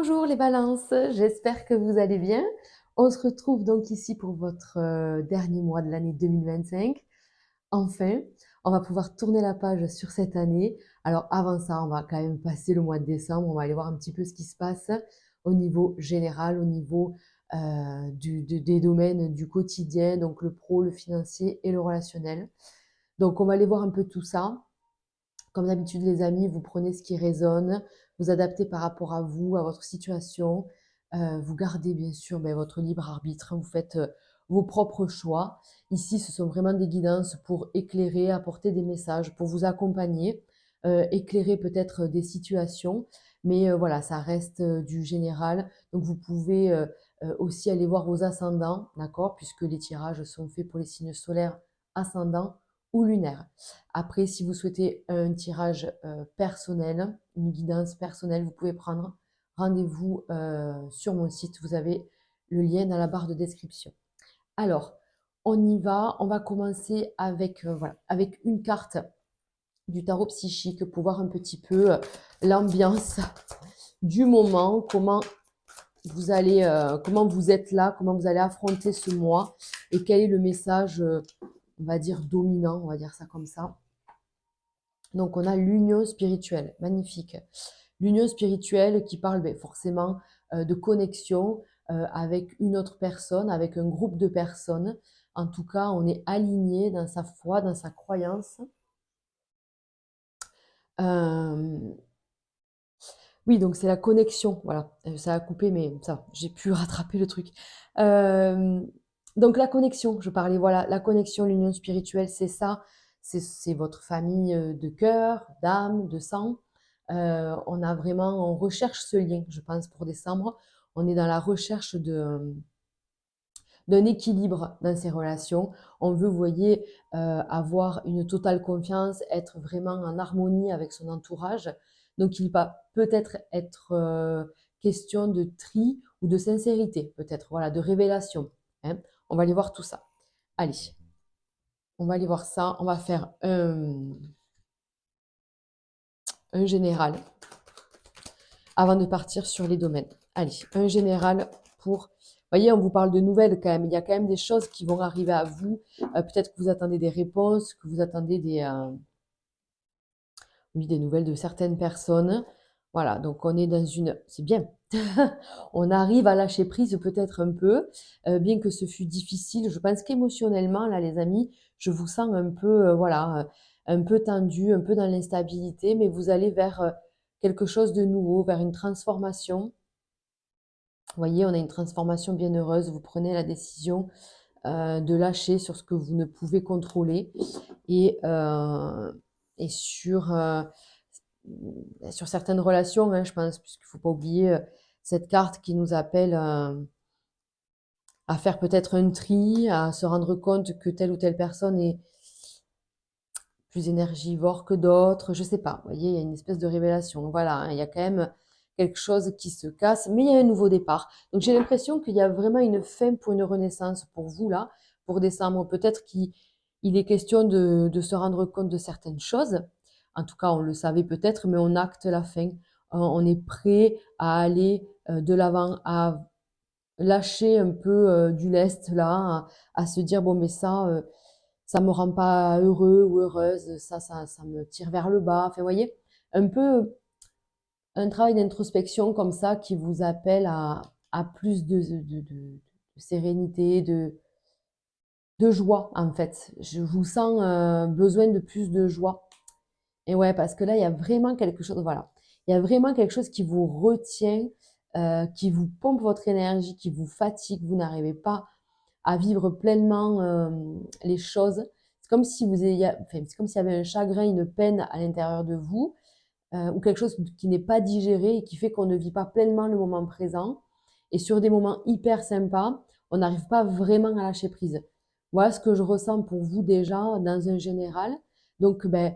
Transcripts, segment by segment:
Bonjour les balances, j'espère que vous allez bien. On se retrouve donc ici pour votre dernier mois de l'année 2025. Enfin, on va pouvoir tourner la page sur cette année. Alors avant ça, on va quand même passer le mois de décembre. On va aller voir un petit peu ce qui se passe au niveau général, au niveau des domaines du quotidien, donc le pro, le financier et le relationnel. Donc on va aller voir un peu tout ça. Comme d'habitude, les amis, vous prenez ce qui résonne, vous adaptez par rapport à vous, à votre situation. Vous gardez bien sûr votre libre arbitre, vous faites vos propres choix. Ici, ce sont vraiment des guidances pour éclairer, apporter des messages, pour vous accompagner, éclairer peut-être des situations. Mais voilà, ça reste du général. Donc vous pouvez aussi aller voir vos ascendants, d'accord, puisque les tirages sont faits pour les signes solaires, ascendants ou lunaires. Après, si vous souhaitez un tirage personnel, une guidance personnelle, vous pouvez prendre rendez-vous sur mon site. Vous avez le lien dans la barre de description. Alors, on y va. On va commencer avec, voilà, avec une carte du tarot psychique pour voir un petit peu l'ambiance du moment, comment comment vous êtes là, comment vous allez affronter ce mois et quel est le message, on va dire, dominant, on va dire ça comme ça. Donc, on a l'union spirituelle, magnifique. L'union spirituelle qui parle forcément de connexion avec une autre personne, avec un groupe de personnes. En tout cas, on est aligné dans sa foi, dans sa croyance. Euh, oui, donc c'est la connexion. Voilà, ça a coupé, mais ça, j'ai pu rattraper le truc. Euh, donc la connexion, je parlais, voilà, la connexion, l'union spirituelle, c'est ça. C'est votre famille de cœur, d'âme, de sang. On a vraiment, on recherche ce lien, je pense, pour décembre. On est dans la recherche d'un équilibre dans ces relations. On veut, vous voyez, avoir une totale confiance, être vraiment en harmonie avec son entourage. Donc, il va peut-être être question de tri ou de sincérité, peut-être, voilà, de révélation. Hein. On va aller voir tout ça. Allez, on va aller voir ça. On va faire un général avant de partir sur les domaines. Allez, un général pour... Vous voyez, on vous parle de nouvelles quand même. Il y a quand même des choses qui vont arriver à vous. Peut-être que vous attendez des réponses, que vous attendez oui, des nouvelles de certaines personnes. Voilà, donc on est dans une... C'est bien. On arrive à lâcher prise peut-être un peu, bien que ce fût difficile. Je pense qu'émotionnellement, là, les amis, je vous sens un peu, voilà, un peu tendu, un peu dans l'instabilité, mais vous allez vers quelque chose de nouveau, vers une transformation. Vous voyez, on a une transformation bien heureuse. Vous prenez la décision de lâcher sur ce que vous ne pouvez contrôler et, euh, et sur certaines relations, hein, je pense, puisqu'il ne faut pas oublier cette carte qui nous appelle à faire peut-être un tri, à se rendre compte que telle ou telle personne est plus énergivore que d'autres, je sais pas. Vous voyez, il y a une espèce de révélation. Voilà, hein, il y a quand même quelque chose qui se casse, mais il y a un nouveau départ. Donc j'ai l'impression qu'il y a vraiment une fin pour une renaissance pour vous là, pour décembre. Peut-être qu'il est question de se rendre compte de certaines choses. En tout cas, on le savait peut-être, mais on acte la fin. On est prêt à aller de l'avant, à lâcher un peu du lest là, à se dire bon mais ça me rend pas heureux ou heureuse, ça me tire vers le bas. Enfin, vous voyez, un peu un travail d'introspection comme ça qui vous appelle à plus de sérénité, de joie en fait. Je vous sens besoin de plus de joie. Et ouais, parce que là, il y a vraiment quelque chose, voilà, il y a vraiment quelque chose qui vous retient, qui vous pompe votre énergie, qui vous fatigue, vous n'arrivez pas à vivre pleinement les choses. C'est comme si vous ayez, enfin, c'est comme s'il y avait un chagrin, une peine à l'intérieur de vous, ou quelque chose qui n'est pas digéré et qui fait qu'on ne vit pas pleinement le moment présent. Et sur des moments hyper sympas, on n'arrive pas vraiment à lâcher prise. Voilà ce que je ressens pour vous déjà dans un général. Donc, ben,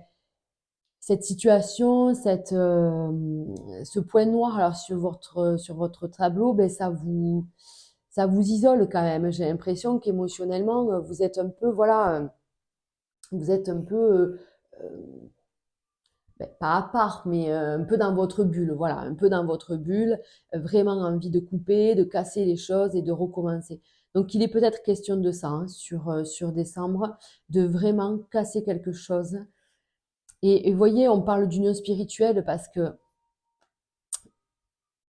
cette situation, ce point noir alors sur votre tableau, ben, ça vous isole quand même. J'ai l'impression qu'émotionnellement, vous êtes un peu, voilà, vous êtes un peu pas à part, mais un peu dans votre bulle, voilà, un peu dans votre bulle, vraiment envie de couper, de casser les choses et de recommencer. Donc il est peut-être question de ça, hein, sur décembre, de vraiment casser quelque chose. Et vous voyez, on parle d'union spirituelle parce que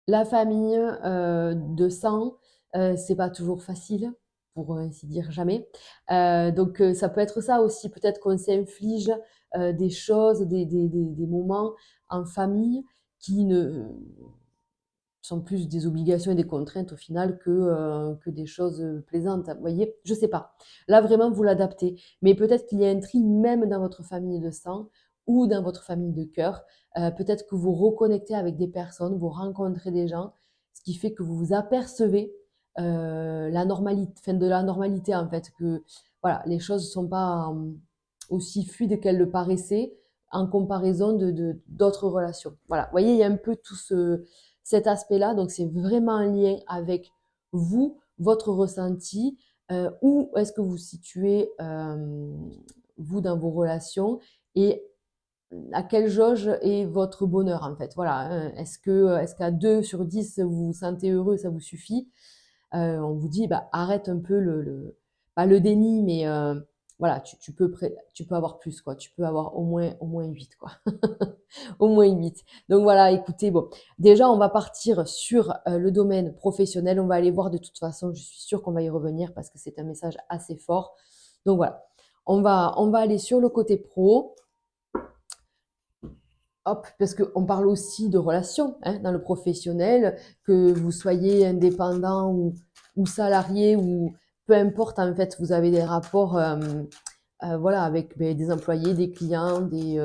la famille, de sang, c'est pas toujours facile, pour ainsi dire jamais. Donc ça peut être ça aussi, peut-être qu'on s'inflige, des choses, des moments en famille qui ne sont plus des obligations et des contraintes au final que des choses, plaisantes. Vous voyez? Je sais pas. Là, vraiment, vous l'adaptez. Mais peut-être qu'il y a un tri même dans votre famille de sang ou dans votre famille de cœur. Peut-être que vous reconnectez avec des personnes, vous rencontrez des gens, ce qui fait que vous vous apercevez, la normalité, enfin de la normalité en fait, que voilà, les choses ne sont pas, aussi fluides qu'elles le paraissaient en comparaison d'autres relations. Voilà, vous voyez, il y a un peu tout cet aspect-là. Donc, c'est vraiment un lien avec vous, votre ressenti, où est-ce que vous situez, vous, dans vos relations et à quelle jauge est votre bonheur, en fait. Voilà, hein. Est-ce qu'à 2 sur 10, vous vous sentez heureux, ça vous suffit? On vous dit, bah, arrête un peu pas le déni, mais voilà, tu peux avoir plus, quoi. Tu peux avoir au moins 8, quoi. Au moins 8. Donc voilà, écoutez, bon, déjà, on va partir sur le domaine professionnel. On va aller voir de toute façon, je suis sûre qu'on va y revenir parce que c'est un message assez fort. Donc voilà, on va aller sur le côté pro. Hop, parce qu'on parle aussi de relations, hein, dans le professionnel, que vous soyez indépendant ou salarié ou peu importe, en fait, vous avez des rapports voilà, avec des employés, des clients, des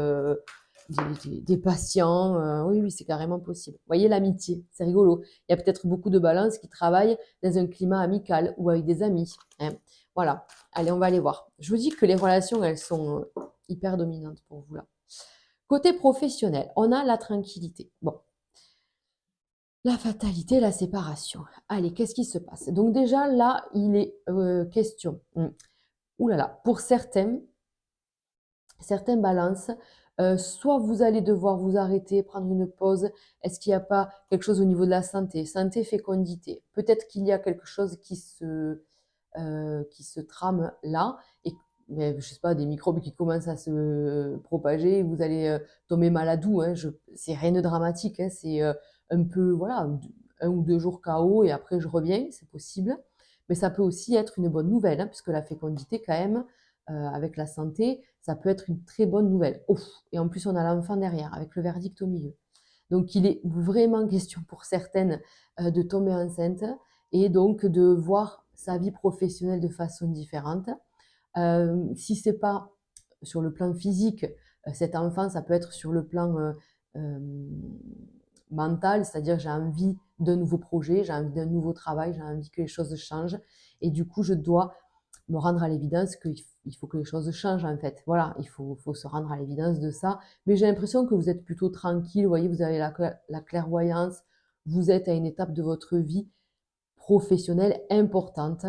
patients. Oui, oui, c'est carrément possible. Vous voyez, l'amitié, c'est rigolo. Il y a peut-être beaucoup de balances qui travaillent dans un climat amical ou avec des amis, hein. Voilà, allez, on va aller voir. Je vous dis que les relations, elles sont hyper dominantes pour vous là. Côté professionnel, on a la tranquillité. Bon, la fatalité, la séparation. Allez, qu'est-ce qui se passe? Donc déjà, là, il est question. Ouh là là, pour certains balances, soit vous allez devoir vous arrêter, prendre une pause. Est-ce qu'il n'y a pas quelque chose au niveau de la santé? Santé, fécondité. Peut-être qu'il y a quelque chose qui se trame là et mais je sais pas, des microbes qui commencent à se propager, vous allez tomber malade ou hein, c'est rien de dramatique, hein, c'est un peu, voilà, 1 ou 2 jours KO et après je reviens, c'est possible. Mais ça peut aussi être une bonne nouvelle, hein, puisque la fécondité, quand même, avec la santé, ça peut être une très bonne nouvelle. Ouf. Et en plus, on a l'enfant derrière, avec le verdict au milieu. Donc, il est vraiment question pour certaines de tomber enceinte et donc de voir sa vie professionnelle de façon différente. Si c'est pas sur le plan physique, cet enfant, ça peut être sur le plan mental, c'est-à-dire j'ai envie d'un nouveau projet, j'ai envie d'un nouveau travail, j'ai envie que les choses changent. Et du coup, je dois me rendre à l'évidence qu'il faut que les choses changent en fait. Voilà, faut se rendre à l'évidence de ça. Mais j'ai l'impression que vous êtes plutôt tranquille, vous voyez, vous avez la clairvoyance, vous êtes à une étape de votre vie professionnelle importante.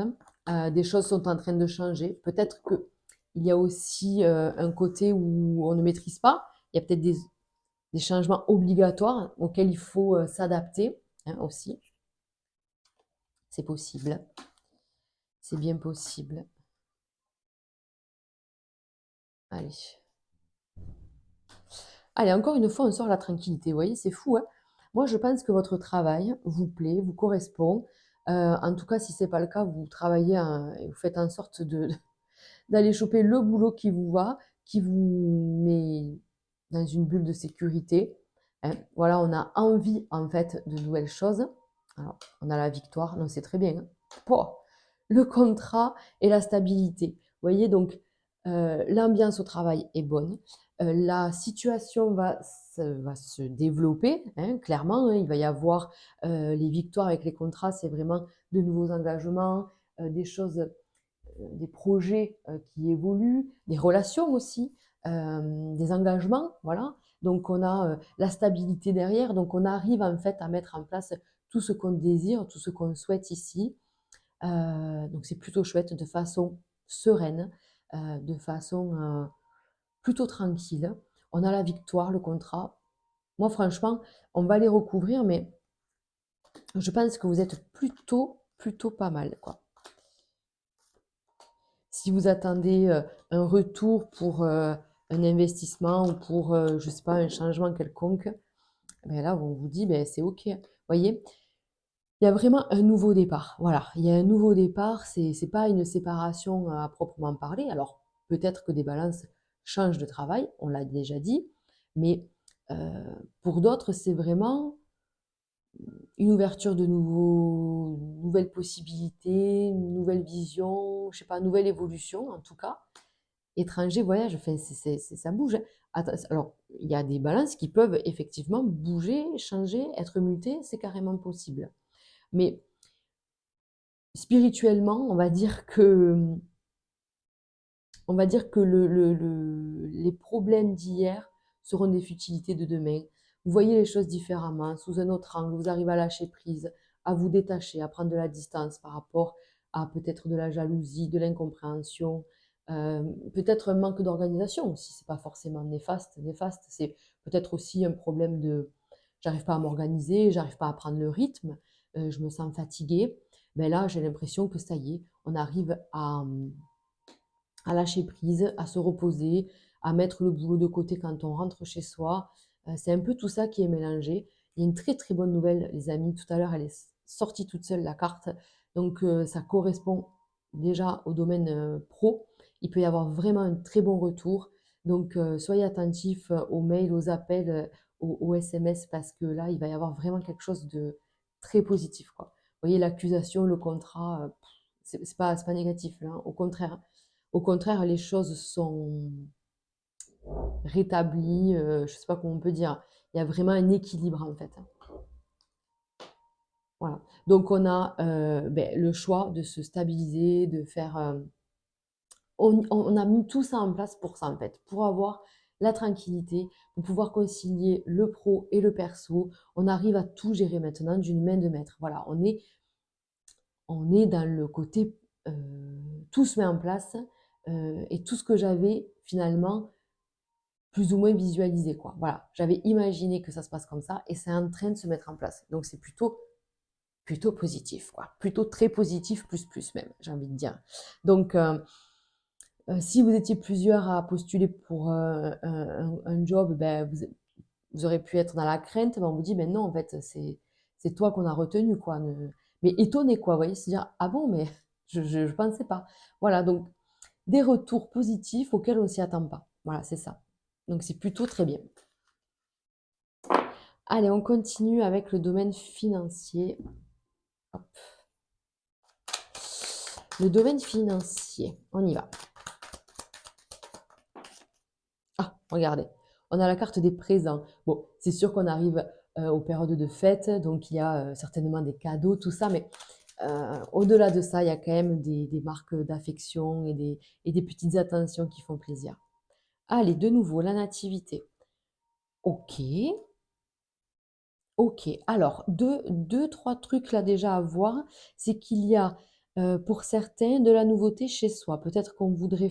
Des choses sont en train de changer. Peut-être qu'il y a aussi un côté où on ne maîtrise pas. Il y a peut-être des changements obligatoires auxquels il faut s'adapter, hein, aussi. C'est possible. C'est bien possible. Allez. Allez, encore une fois, on sort la tranquillité. Vous voyez, c'est fou, hein. Moi, je pense que votre travail vous plaît, vous correspond. En tout cas, si ce n'est pas le cas, vous travaillez et vous faites en sorte d'aller choper le boulot qui vous va, qui vous met dans une bulle de sécurité, hein. Voilà, on a envie, en fait, de nouvelles choses. Alors, on a la victoire, non, c'est très bien, hein. Pouah, le contrat et la stabilité. Vous voyez, donc, l'ambiance au travail est bonne. La situation va se développer, hein, clairement, hein. Il va y avoir les victoires avec les contrats, c'est vraiment de nouveaux engagements, des choses, des projets qui évoluent, des relations aussi, des engagements, voilà. Donc on a la stabilité derrière, donc on arrive en fait à mettre en place tout ce qu'on désire, tout ce qu'on souhaite ici. Donc c'est plutôt chouette, de façon sereine, de façon plutôt tranquille. On a la victoire, le contrat. Moi, franchement, on va les recouvrir, mais je pense que vous êtes plutôt pas mal, quoi. Si vous attendez un retour pour un investissement ou pour, je sais pas, un changement quelconque, ben là, on vous dit, ben, c'est OK. Vous voyez, il y a vraiment un nouveau départ. Voilà, il y a un nouveau départ. C'est pas une séparation à proprement parler. Alors, peut-être que des balances changent de travail, on l'a déjà dit, mais euh, pour d'autres, c'est vraiment une ouverture de nouvelles possibilités, une nouvelle vision, je sais pas, nouvelle évolution en tout cas. Étranger, voyage, enfin, ça bouge. Alors, il y a des balances qui peuvent effectivement bouger, changer, être mutées, c'est carrément possible. Mais spirituellement, on va dire que les problèmes d'hier seront des futilités de demain. Vous voyez les choses différemment, sous un autre angle, vous arrivez à lâcher prise, à vous détacher, à prendre de la distance par rapport à peut-être de la jalousie, de l'incompréhension, peut-être un manque d'organisation aussi, c'est pas forcément néfaste. Néfaste, c'est peut-être aussi un problème de j'arrive pas à m'organiser, j'arrive pas à prendre le rythme, je me sens fatiguée. Mais là, j'ai l'impression que ça y est, on arrive à lâcher prise, à se reposer, à mettre le boulot de côté quand on rentre chez soi. C'est un peu tout ça qui est mélangé. Il y a une très très bonne nouvelle, les amis. Tout à l'heure, elle est sortie toute seule, la carte. Donc, ça correspond déjà au domaine pro. Il peut y avoir vraiment un très bon retour. Donc, soyez attentifs aux mails, aux appels, aux SMS, parce que là, il va y avoir vraiment quelque chose de très positif, quoi. Vous voyez, l'accusation, le contrat, c'est pas négatif, là, hein. Au contraire, les choses sont rétablies, je ne sais pas comment on peut dire. Il y a vraiment un équilibre en fait. Voilà. Donc on a ben, le choix de se stabiliser, de faire. On a mis tout ça en place pour ça en fait, pour avoir la tranquillité, pour pouvoir concilier le pro et le perso. On arrive à tout gérer maintenant d'une main de maître. Voilà, on est dans le côté tout se met en place et tout ce que j'avais finalement plus ou moins visualisé, quoi. Voilà, j'avais imaginé que ça se passe comme ça et c'est en train de se mettre en place. Donc c'est plutôt positif, quoi. Plutôt très positif, plus même, j'ai envie de dire. Donc, si vous étiez plusieurs à postuler pour un job, ben, vous aurez pu être dans la crainte, ben, on vous dit, ben non, en fait, c'est toi qu'on a retenu, quoi. Mais étonné, quoi, vous voyez, se dire, ah bon, mais je pensais pas. Voilà, donc des retours positifs auxquels on ne s'y attend pas. Voilà, c'est ça. Donc c'est plutôt très bien. Allez, on continue avec le domaine financier. Hop. Le domaine financier, on y va. Ah, regardez, on a la carte des présents. Bon, c'est sûr qu'on arrive aux périodes de fête, donc il y a certainement des cadeaux, tout ça, mais au-delà de ça, il y a quand même des marques d'affection et des petites attentions qui font plaisir. Allez, de nouveau, la nativité. Ok, ok. Alors, trois trucs là déjà à voir, c'est qu'il y a pour certains de la nouveauté chez soi. Peut-être on voudrait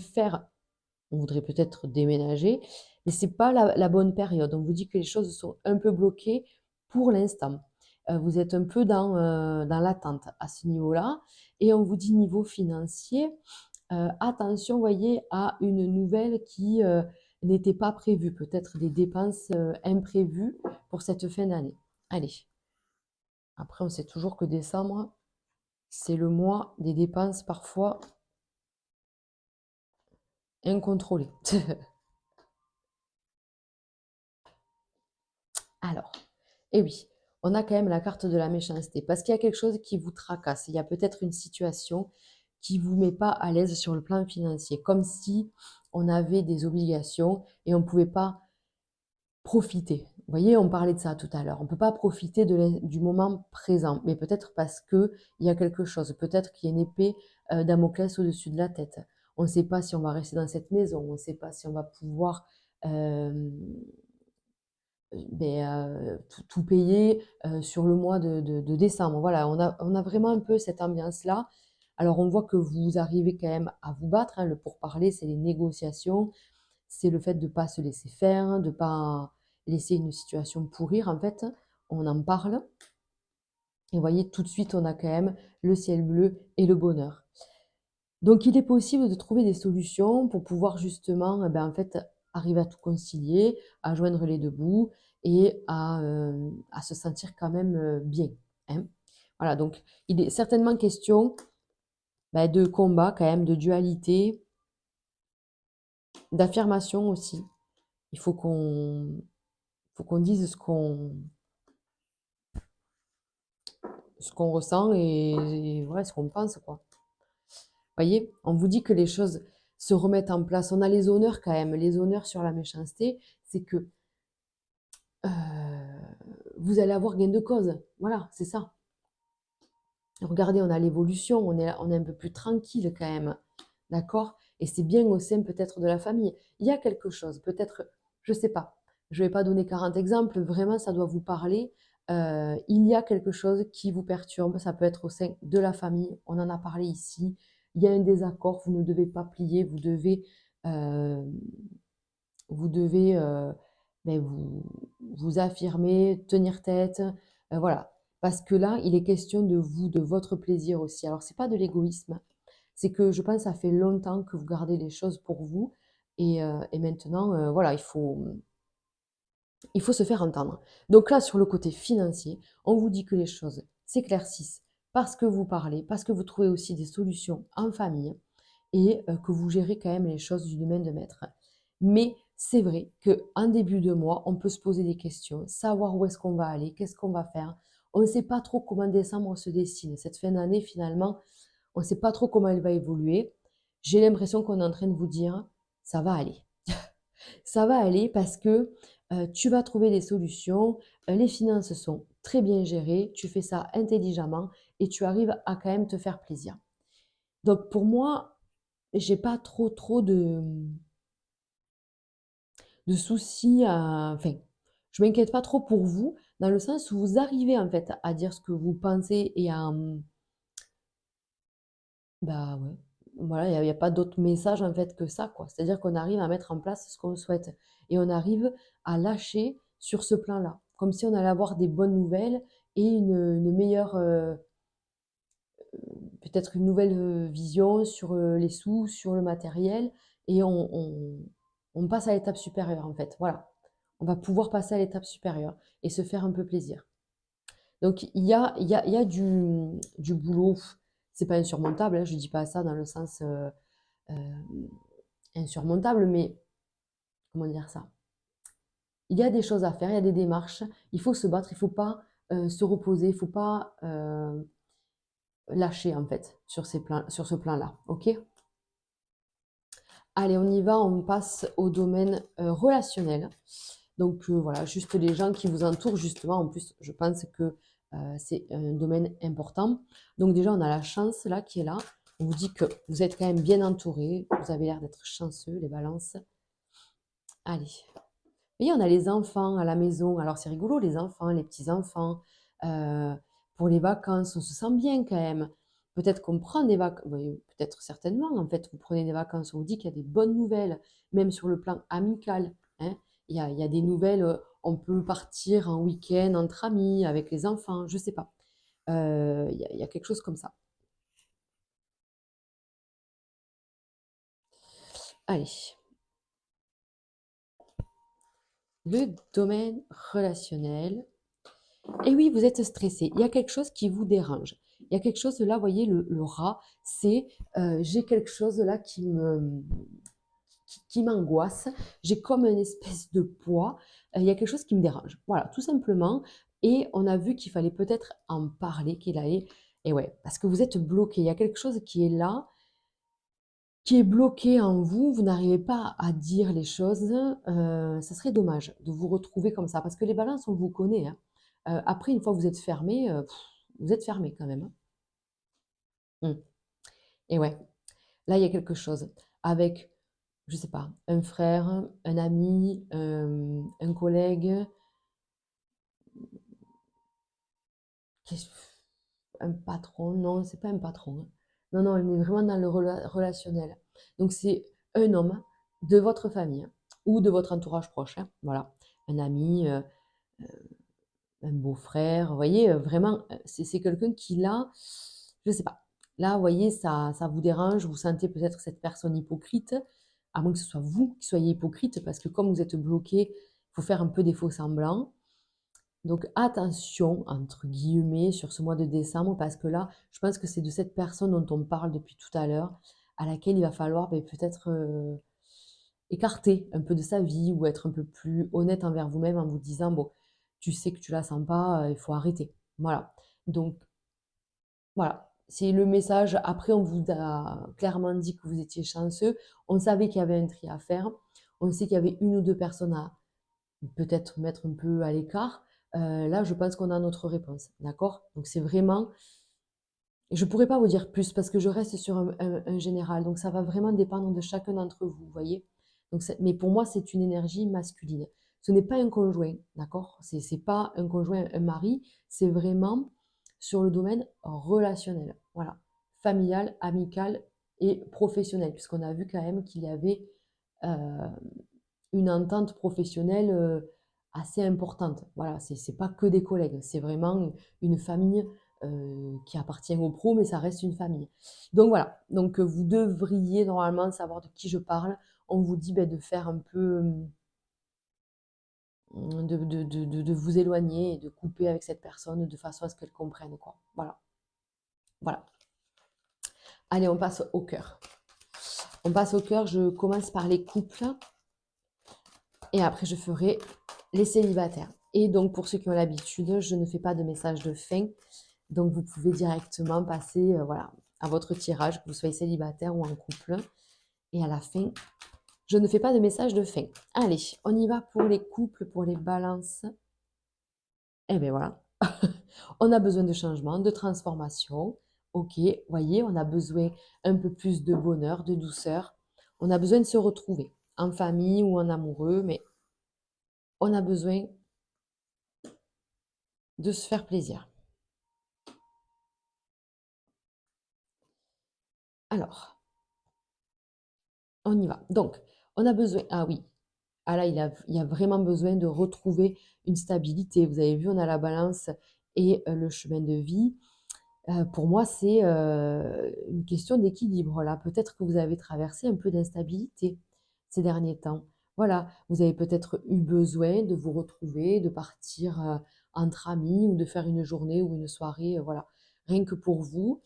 peut-être déménager, mais c'est pas la bonne période. On vous dit que les choses sont un peu bloquées pour l'instant. Vous êtes un peu dans l'attente à ce niveau-là. Et on vous dit niveau financier, attention, voyez, à une nouvelle qui n'était pas prévue, peut-être des dépenses imprévues pour cette fin d'année. Allez, après, on sait toujours que décembre, c'est le mois des dépenses parfois incontrôlées. Alors, et oui, on a quand même la carte de la méchanceté, parce qu'il y a quelque chose qui vous tracasse. Il y a peut-être une situation qui ne vous met pas à l'aise sur le plan financier, comme si on avait des obligations et on ne pouvait pas profiter. Vous voyez, on parlait de ça tout à l'heure. On ne peut pas profiter du moment présent, mais peut-être parce qu'il y a quelque chose, peut-être qu'il y a une épée Damoclès au-dessus de la tête. On ne sait pas si on va rester dans cette maison, on ne sait pas si on va pouvoir euh, tout payer sur le mois de décembre. Voilà, on a vraiment un peu cette ambiance-là. Alors, on voit que vous arrivez quand même à vous battre, hein. Le pourparler, c'est les négociations, c'est le fait de ne pas se laisser faire, de ne pas laisser une situation pourrir, en fait. On en parle et vous voyez, tout de suite, on a quand même le ciel bleu et le bonheur. Donc il est possible de trouver des solutions pour pouvoir justement, en fait, arriver à tout concilier, à joindre les 2 bouts et à se sentir quand même, bien, hein. Voilà, donc il est certainement question, de combat quand même, de dualité, d'affirmation aussi. Il faut qu'on dise ce qu'on ressent et ouais, ce qu'on pense, quoi. Voyez, on vous dit que les choses se remettent en place. On a les honneurs quand même. Les honneurs sur la méchanceté, c'est que vous allez avoir gain de cause. Voilà, c'est ça. Regardez, on a l'évolution, on est un peu plus tranquille quand même. D'accord? Et c'est bien au sein peut-être de la famille. Il y a quelque chose, peut-être, je ne sais pas. Je ne vais pas donner 40 exemples, vraiment, ça doit vous parler. Il y a quelque chose qui vous perturbe, ça peut être au sein de la famille, on en a parlé ici. Il y a un désaccord, vous ne devez pas plier, euh, vous devez vous affirmer, tenir tête, voilà. Parce que là, il est question de vous, de votre plaisir aussi. Alors, c'est pas de l'égoïsme, c'est que je pense que ça fait longtemps que vous gardez les choses pour vous et maintenant, voilà, il faut se faire entendre. Donc là, sur le côté financier, on vous dit que les choses s'éclaircissent parce que vous parlez, parce que vous trouvez aussi des solutions en famille et que vous gérez quand même les choses d'une main de maître. Mais c'est vrai qu'en début de mois, on peut se poser des questions, savoir où est-ce qu'on va aller, qu'est-ce qu'on va faire. On ne sait pas trop comment décembre se dessine. Cette fin d'année, finalement, on ne sait pas trop comment elle va évoluer. J'ai l'impression qu'on est en train de vous dire, ça va aller. Ça va aller parce que tu vas trouver des solutions, les finances sont très bien gérées, tu fais ça intelligemment et tu arrives à quand même te faire plaisir. Donc pour moi, j'ai pas trop de soucis enfin, je m'inquiète pas trop pour vous, dans le sens où vous arrivez en fait à dire ce que vous pensez et bah ouais, voilà, il y a pas d'autre message en fait que ça, quoi. C'est-à-dire qu'on arrive à mettre en place ce qu'on souhaite et on arrive à lâcher sur ce plan-là, comme si on allait avoir des bonnes nouvelles et une meilleure, peut-être une nouvelle vision sur les sous, sur le matériel, et on passe à l'étape supérieure en fait. Voilà, on va pouvoir passer à l'étape supérieure et se faire un peu plaisir. Donc il y a du boulot. C'est pas insurmontable, hein, je dis pas ça dans le sens euh, insurmontable, mais comment dire ça? Il y a des choses à faire, il y a des démarches. Il faut se battre, il faut pas se reposer, il faut pas lâcher en fait sur ce plan-là. Ok? Allez, on y va, on passe au domaine relationnel. Donc voilà, juste les gens qui vous entourent, justement, en plus, je pense que c'est un domaine important. Donc déjà, on a la chance là qui est là. On vous dit que vous êtes quand même bien entouré, vous avez l'air d'être chanceux, les balances. Allez. Et on a les enfants à la maison. Alors c'est rigolo, les enfants, les petits-enfants. Euh, pour les vacances, on se sent bien quand même. Peut-être qu'on prend des vacances, peut-être certainement, en fait, vous prenez des vacances, on vous dit qu'il y a des bonnes nouvelles, même sur le plan amical, hein. Il y a des nouvelles, on peut partir en week-end entre amis, avec les enfants, je sais pas. Il y a quelque chose comme ça. Allez, le domaine relationnel. Et oui, vous êtes stressé. Il y a quelque chose qui vous dérange. Il y a quelque chose là, vous voyez, le rat, c'est j'ai quelque chose là qui m'angoisse. J'ai comme une espèce de poids. Il y a quelque chose qui me dérange. Voilà, tout simplement. Et on a vu qu'il fallait peut-être en parler, qu'il allait. Et ouais, parce que vous êtes bloqué. Il y a quelque chose qui est là, qui est bloqué en vous. Vous n'arrivez pas à dire les choses. Ça serait dommage de vous retrouver comme ça. Parce que les balances, on vous connaît, hein. Après, une fois que vous êtes fermé, vous êtes fermé quand même, hein. Et ouais, là, il y a quelque chose avec, je sais pas, un frère, un ami, un collègue, qu'est-ce- un patron. Non, c'est pas un patron, hein. Non, non, on est vraiment dans le relationnel. Donc, c'est un homme de votre famille, hein. ou de votre entourage proche, hein, voilà. Un ami, un beau-frère, vous voyez, vraiment, c'est quelqu'un qui là, je sais pas, là, vous voyez, ça vous dérange, vous sentez peut-être cette personne hypocrite, à moins que ce soit vous qui soyez hypocrite, parce que comme vous êtes bloqué, il faut faire un peu des faux semblants. Donc attention, entre guillemets, sur ce mois de décembre, parce que là, je pense que c'est de cette personne dont on parle depuis tout à l'heure, à laquelle il va falloir peut-être écarter un peu de sa vie ou être un peu plus honnête envers vous-même en vous disant, bon, tu sais que tu la sens pas, il faut arrêter. Voilà. Donc voilà, c'est le message. Après, on vous a clairement dit que vous étiez chanceux. On savait qu'il y avait un tri à faire. On sait qu'il y avait une ou deux personnes à peut-être mettre un peu à l'écart. Là, je pense qu'on a notre réponse. D'accord? Donc, c'est vraiment. Je ne pourrais pas vous dire plus parce que je reste sur un général. Donc, ça va vraiment dépendre de chacun d'entre vous, vous voyez? Donc, mais pour moi, c'est une énergie masculine. Ce n'est pas un conjoint, d'accord? C'est pas un conjoint, un mari. C'est vraiment sur le domaine relationnel. Voilà. Familial, amical et professionnel. Puisqu'on a vu quand même qu'il y avait euh, une entente professionnelle assez importante. Voilà, c'est pas que des collègues, c'est vraiment une famille qui appartient au pro, mais ça reste une famille. Donc voilà, donc vous devriez normalement savoir de qui je parle. On vous dit ben, de faire un peu, de vous éloigner et de couper avec cette personne de façon à ce qu'elle comprenne, quoi. Voilà, voilà. Allez, on passe au cœur. On passe au cœur, je commence par les couples et après je ferai les célibataires. Et donc, pour ceux qui ont l'habitude, je ne fais pas de message de fin. Donc, vous pouvez directement passer voilà, à votre tirage, que vous soyez célibataire ou en couple. Et à la fin, je ne fais pas de message de fin. Allez, on y va pour les couples, pour les balances. Et bien voilà. On a besoin de changement, de transformation. Ok, voyez, on a besoin un peu plus de bonheur, de douceur. On a besoin de se retrouver en famille ou en amoureux, mais on a besoin de se faire plaisir. Alors, on y va. Donc, on a besoin. Ah oui. Ah là, il y a vraiment besoin de retrouver une stabilité. Vous avez vu, on a la balance et le chemin de vie. Pour moi, c'est une question d'équilibre là. Peut-être que vous avez traversé un peu d'instabilité ces derniers temps. Voilà, vous avez peut-être eu besoin de vous retrouver, de partir entre amis ou de faire une journée ou une soirée, voilà, rien que pour vous,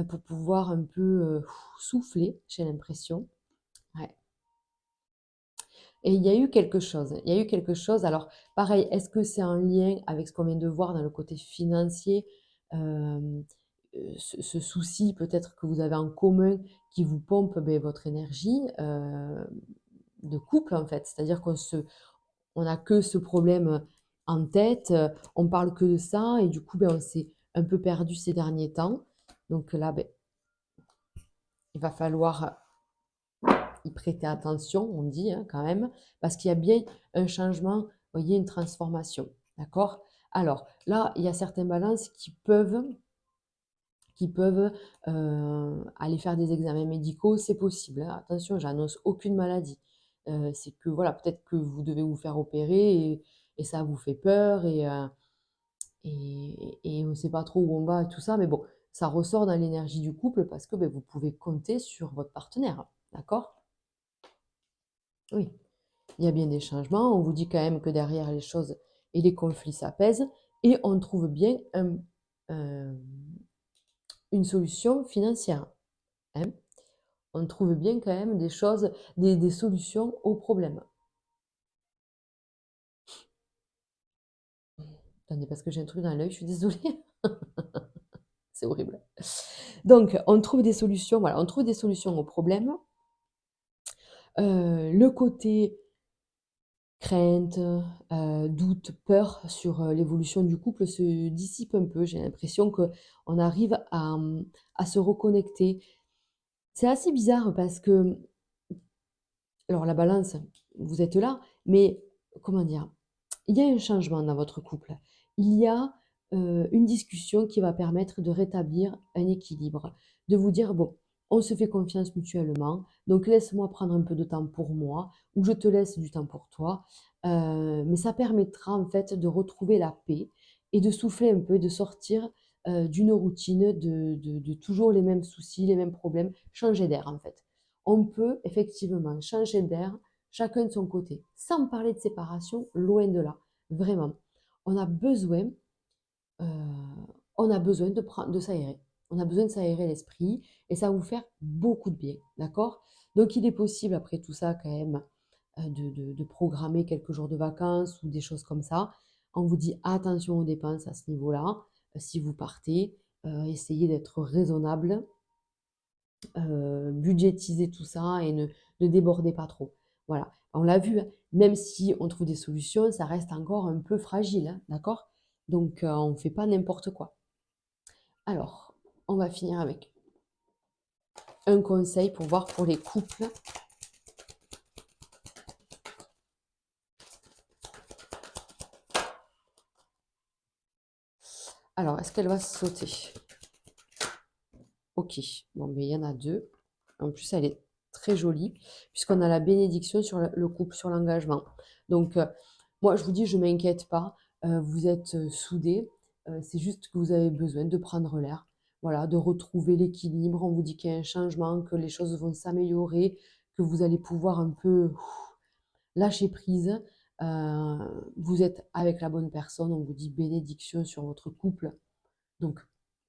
pour pouvoir un peu souffler, j'ai l'impression. Ouais. Et il y a eu quelque chose. Il y a eu quelque chose. Alors, pareil, est-ce que c'est en lien avec ce qu'on vient de voir dans le côté financier, euh, ce souci peut-être que vous avez en commun qui vous pompe ben, votre énergie de couple en fait. C'est-à-dire on n'a que ce problème en tête, on parle que de ça et du coup ben, on s'est un peu perdu ces derniers temps. Donc là, ben, il va falloir y prêter attention, on dit hein, quand même, parce qu'il y a bien un changement, vous voyez, une transformation. D'accord? Alors là, il y a certaines balances qui peuvent aller faire des examens médicaux, c'est possible, hein. Attention, j'annonce aucune maladie. C'est que voilà, peut-être que vous devez vous faire opérer et ça vous fait peur et on ne sait pas trop où on va et tout ça, mais bon, ça ressort dans l'énergie du couple parce que ben, vous pouvez compter sur votre partenaire. D'accord? Oui. Il y a bien des changements. On vous dit quand même que derrière les choses et les conflits s'apaisent et on trouve bien euh, une solution financière, hein. On trouve bien quand même des choses, des solutions aux problèmes. Attendez, parce que j'ai un truc dans l'œil, je suis désolée. C'est horrible. Donc, on trouve des solutions, voilà, on trouve des solutions aux problèmes. Le côté crainte, doute, peur sur l'évolution du couple se dissipe un peu. J'ai l'impression qu'on arrive à se reconnecter. C'est assez bizarre parce que, alors la balance, vous êtes là, mais comment dire, il y a un changement dans votre couple. Il y a une discussion qui va permettre de rétablir un équilibre, de vous dire, bon, on se fait confiance mutuellement, donc laisse-moi prendre un peu de temps pour moi, ou je te laisse du temps pour toi. Mais ça permettra en fait de retrouver la paix et de souffler un peu, de sortir d'une routine de toujours les mêmes soucis, les mêmes problèmes, changer d'air en fait. On peut effectivement changer d'air, chacun de son côté, sans parler de séparation, loin de là, vraiment. On a besoin, euh, on a besoin de s'aérer. On a besoin de s'aérer l'esprit et ça va vous faire beaucoup de bien, d'accord? Donc il est possible après tout ça quand même de programmer quelques jours de vacances ou des choses comme ça. On vous dit attention aux dépenses à ce niveau-là. Si vous partez, essayez d'être raisonnable, budgétiser tout ça et ne débordez pas trop. Voilà, on l'a vu, hein, même si on trouve des solutions, ça reste encore un peu fragile, hein, d'accord? Donc on ne fait pas n'importe quoi. Alors, on va finir avec un conseil pour voir pour les couples. Alors, est-ce qu'elle va sauter? Ok, bon, mais il y en a deux. En plus, elle est très jolie, puisqu'on a la bénédiction sur le couple, sur l'engagement. Donc, moi, je vous dis, je ne m'inquiète pas. Vous êtes soudés. C'est juste que vous avez besoin de prendre l'air. Voilà, de retrouver l'équilibre. On vous dit qu'il y a un changement, que les choses vont s'améliorer, que vous allez pouvoir un peu lâcher prise. Vous êtes avec la bonne personne. On vous dit bénédiction sur votre couple. Donc,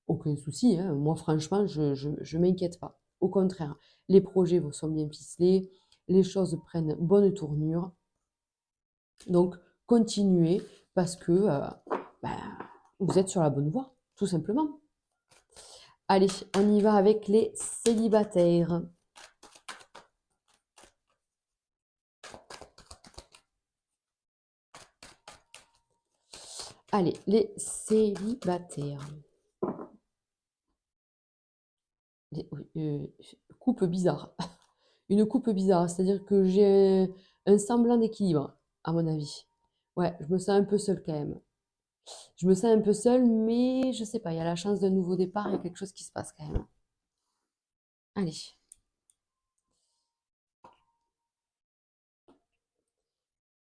aucun souci, hein. Moi, franchement, je m'inquiète pas. Au contraire, les projets sont bien ficelés, les choses prennent bonne tournure. Donc, continuez parce que ben, vous êtes sur la bonne voie, tout simplement. Allez, on y va avec les célibataires. Allez, les célibataires. Coupe bizarre. Une coupe bizarre, c'est-à-dire que j'ai un semblant d'équilibre, à mon avis. Ouais, je me sens un peu seule quand même. Je me sens un peu seule, mais je sais pas, il y a la chance d'un nouveau départ, il y a quelque chose qui se passe quand même. Allez,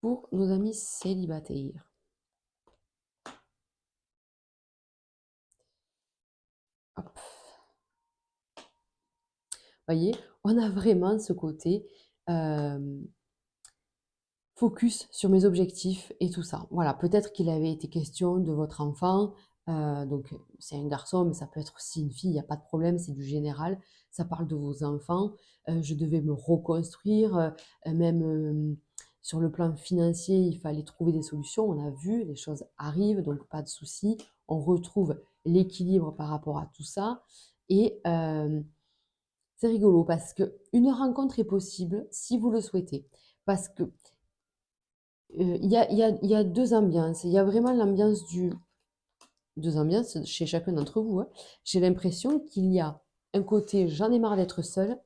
pour nos amis célibataires. Hop. Voyez, on a vraiment ce côté euh, focus sur mes objectifs et tout ça. Voilà, peut-être qu'il avait été question de votre enfant, donc c'est un garçon, mais ça peut être aussi une fille, il n'y a pas de problème, c'est du général. Ça parle de vos enfants. Je devais me reconstruire, même sur le plan financier, il fallait trouver des solutions. On a vu, les choses arrivent, donc pas de souci. On retrouve l'équilibre par rapport à tout ça. Et c'est rigolo parce que une rencontre est possible si vous le souhaitez. Parce que il y a deux ambiances. Il y a vraiment l'ambiance du... Deux ambiances chez chacun d'entre vous, hein. J'ai l'impression qu'il y a un côté, j'en ai marre d'être seule,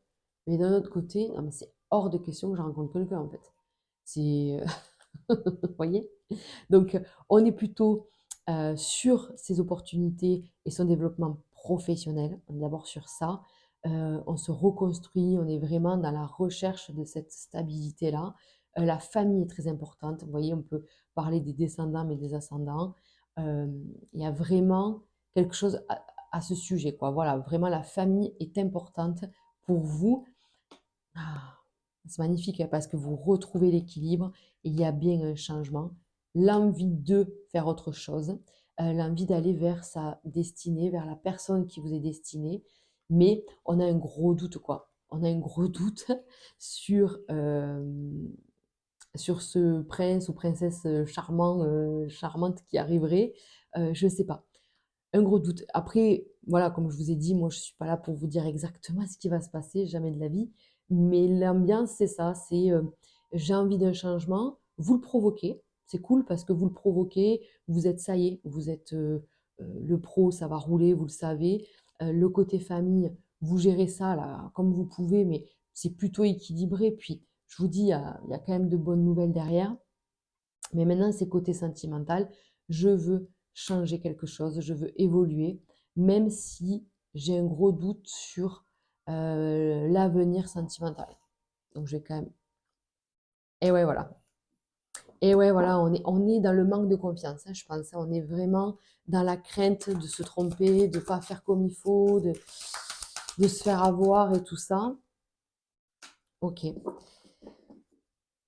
mais d'un autre côté, non, mais c'est hors de question que je rencontre quelqu'un, en fait. C'est... Vous voyez? Donc, on est plutôt sur ses opportunités et son développement professionnel. On est d'abord sur ça. On se reconstruit, on est vraiment dans la recherche de cette stabilité-là. La famille est très importante. Vous voyez, on peut parler des descendants, mais des ascendants. Euh, il y a vraiment quelque chose à ce sujet, quoi. Voilà, vraiment, la famille est importante pour vous. Ah, c'est magnifique hein, parce que vous retrouvez l'équilibre, il y a bien un changement, l'envie de faire autre chose, l'envie d'aller vers sa destinée, vers la personne qui vous est destinée, mais on a un gros doute quoi. On a un gros doute sur, sur ce prince ou princesse charmant, charmante qui arriverait. Je ne sais pas. Un gros doute. Après, voilà, comme je vous ai dit, moi, je ne suis pas là pour vous dire exactement ce qui va se passer, jamais de la vie. Mais l'ambiance, c'est ça, c'est j'ai envie d'un changement, vous le provoquez. C'est cool parce que vous le provoquez, vous êtes, ça y est, vous êtes le pro, ça va rouler, vous le savez. Le côté famille, vous gérez ça là comme vous pouvez, mais c'est plutôt équilibré. Puis, je vous dis, il y a quand même de bonnes nouvelles derrière. Mais maintenant, c'est côté sentimental. Je veux changer quelque chose, je veux évoluer, même si j'ai un gros doute sur l'avenir sentimental. Donc je vais quand même. Et ouais, voilà. Et ouais, voilà, on est dans le manque de confiance, hein, je pense, hein. On est vraiment dans la crainte de se tromper, de ne pas faire comme il faut, de se faire avoir et tout ça. Ok.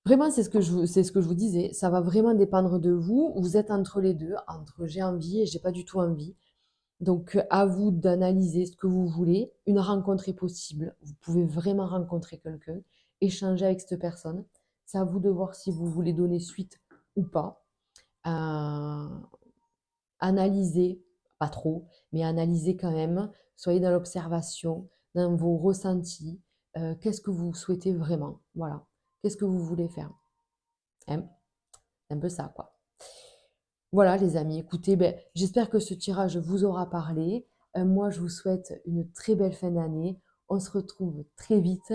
Vraiment, c'est ce que je vous disais. Ça va vraiment dépendre de vous. Vous êtes entre les deux, entre j'ai envie et j'ai pas du tout envie. Donc, à vous d'analyser ce que vous voulez. Une rencontre est possible. Vous pouvez vraiment rencontrer quelqu'un, échanger avec cette personne. C'est à vous de voir si vous voulez donner suite ou pas. Euh, Analysez, pas trop, mais analysez quand même. Soyez dans l'observation, dans vos ressentis. Qu'est-ce que vous souhaitez vraiment? Voilà. Qu'est-ce que vous voulez faire? Hein. C'est un peu ça, quoi. Voilà, les amis, écoutez, ben, j'espère que ce tirage vous aura parlé. Moi, je vous souhaite une très belle fin d'année. On se retrouve très vite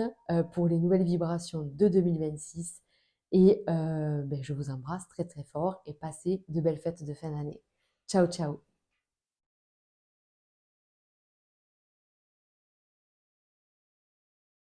pour les nouvelles vibrations de 2026. Et ben, je vous embrasse très très fort et passez de belles fêtes de fin d'année. Ciao, ciao.